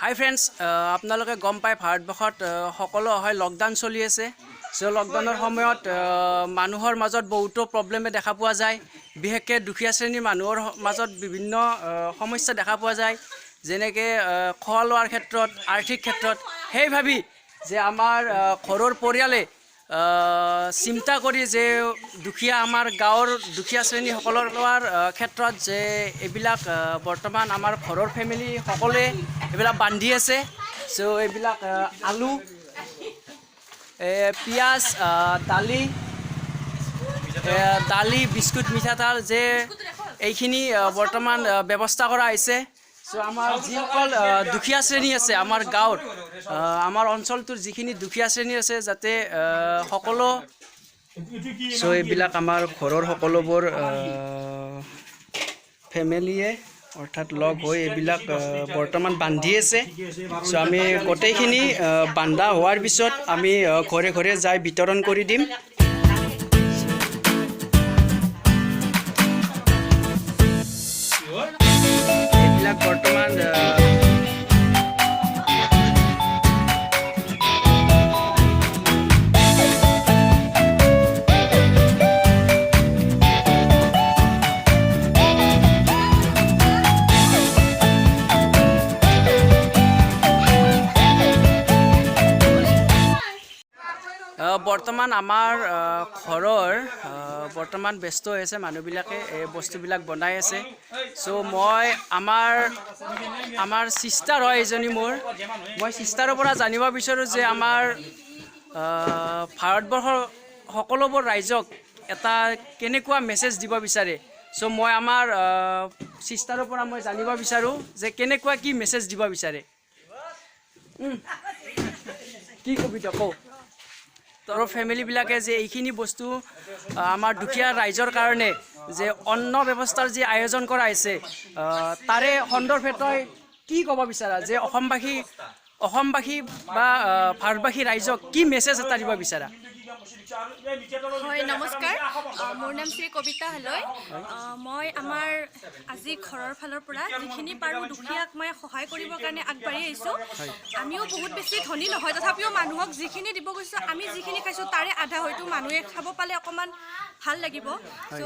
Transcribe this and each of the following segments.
হাই friends, আপোনালোকে গম পায় ভাৰতবৰ্ষত সকলো হয় লকডাউন চলি আছে। সো লকডাউনৰ সময়ত মানুহৰ মাজত বহুতো প্ৰব্লেমে দেখা পোৱা যায়। বিশেষকৈ দুখীয়া শ্ৰেণীৰ মানুহৰ মাজত বিভিন্ন সমস্যা দেখা পোৱা যায়, যেনেকৈ খোৱা লোৱাৰ ক্ষেত্ৰত, আৰ্থিক ক্ষেত্ৰত। সেই ভাবি যে আমাৰ ঘৰৰ পৰিয়ালে চিন্তা কৰি যে দুখীয়া আমাৰ গাঁৱৰ দুখীয়া শ্ৰেণীসকলৰ ক্ষেত্ৰত যে এইবিলাক বৰ্তমান আমাৰ ঘৰৰ ফেমিলি সকলোৱে এইবিলাক বান্ধি আছে। চ' এইবিলাক আলু, পিঁয়াজ, দালি, বিস্কুট, মিঠাতেল যে এইখিনি বৰ্তমান ব্যৱস্থা কৰা হৈছে। চ' আমাৰ যিসকল দুখীয়া শ্ৰেণী আছে আমাৰ গাঁৱৰ, আমাৰ অঞ্চলটোৰ যিখিনি দুখীয়া শ্ৰেণী আছে, যাতে সকলো চ' এইবিলাক আমাৰ ঘৰৰ সকলোবোৰ ফেমিলিয়ে অৰ্থাৎ লগ হৈ এইবিলাক বৰ্তমান বান্ধি আছে। চ' আমি গোটেইখিনি বান্ধা হোৱাৰ পিছত আমি ঘৰে ঘৰে যাই বিতৰণ কৰি দিম। এইবিলাক বৰ্তমান বৰ্তমান আমাৰ ঘৰৰ বৰ্তমান ব্যস্ত হৈ আছে মানুহবিলাকে, এই বস্তুবিলাক বনাই আছে। চ' মই আমাৰ চিষ্টাৰ হয় এজনী মই চিষ্টাৰৰ পৰা জানিব বিচাৰোঁ যে আমাৰ ভাৰতবৰ্ষৰ সকলোবোৰ ৰাইজক এটা কেনেকুৱা মেছেজ দিব বিচাৰে। চ' মই আমাৰ চিষ্টাৰৰ পৰা মই জানিব বিচাৰোঁ যে কেনেকুৱা কি মেছেজ দিব বিচাৰে। কি কবি তই কওঁ? তোৰ ফেমিলিবিলাকে যে এইখিনি বস্তু আমাৰ দুখীয়া ৰাইজৰ কাৰণে যে অন্ন ব্যৱস্থাৰ যি আয়োজন কৰা হৈছে, তাৰে সন্দৰ্ভে তই কি ক'ব বিচাৰা যে অসমবাসী বা ভাৰতবাসী ৰাইজক কি মেছেজ এটা দিব বিচাৰা? হয়, নমস্কাৰ। মোৰ নাম শ্ৰী কবিতা হালৈ। মই আমাৰ আজি ঘৰৰ ফালৰ পৰা যিখিনি পাৰোঁ দুখীয়াক মই সহায় কৰিবৰ কাৰণে আগবাঢ়ি আহিছোঁ। আমিও বহুত বেছি ধনী নহয়, তথাপিও মানুহক যিখিনি দিব গৈছোঁ, আমি যিখিনি খাইছোঁ তাৰে আধা হয়তো মানুহে খাব পালে অকণমান ভাল লাগিব। চ'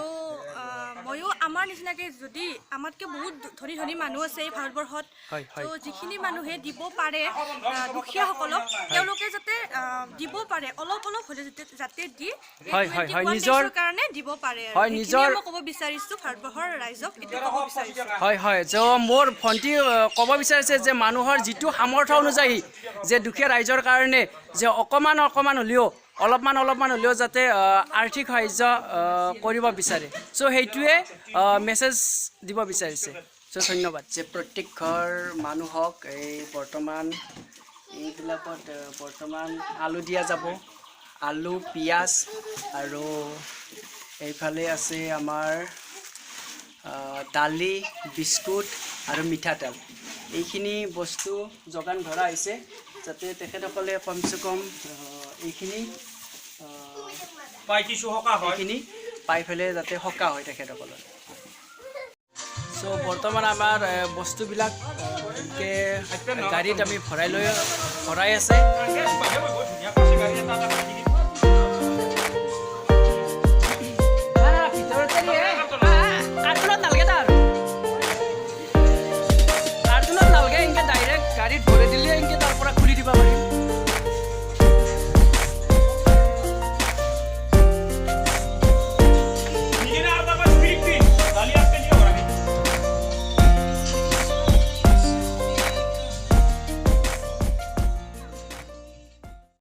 ময়ো আমাৰ নিচিনাকৈ যদি আমাতকৈ বহুত ধনী ধনী মানুহ আছে এই ভাৰতবৰ্ষত, ত' যিখিনি মানুহে দিব পাৰে দুখীয়াসকলক, তেওঁলোকে যাতে দিব পাৰে, অলপ অলপ হ'লে যাতে দি নিজৰ কাৰণে দিব পাৰে। মই ক'ব বিচাৰিছোঁ ভাৰতবৰ্ষৰ ৰাইজক এইটো ক'ব বিচাৰিছোঁ। হয়, যে মোৰ ভণ্টি ক'ব বিচাৰিছে যে মানুহৰ যিটো সামৰ্থ্য অনুযায়ী যে দুখীয়া ৰাইজৰ কাৰণে যে অকণমান হ'লেও অলপমান হ'লেও যাতে আৰ্থিক সাহাৰ্য কৰিব বিচাৰে। চ' সেইটোৱে মেছেজ দিব বিচাৰিছে। চ' ধন্যবাদ। যে প্ৰত্যেক ঘৰ মানুহক এই বৰ্তমান এইবিলাকত বৰ্তমান আলু দিয়া যাব, আলু, পিঁয়াজ, আৰু এইফালে আছে আমাৰ দালি, বিস্কুট আৰু মিঠাতেল। এইখিনি বস্তু যোগান ধৰা হৈছে যাতে তেখেতসকলে কমচে কম এইখিনি পাই পেলাই যাতে সকাহ হয় তেখেতসকলৰ। চ' বৰ্তমান আমাৰ বস্তুবিলাক গাড়ীত আমি ভৰাই আছে। কাৰ্টুনত নালাগে, এনেকৈ ডাইৰেক্ট গাড়ীত ভৰাই দিলে এনেকৈ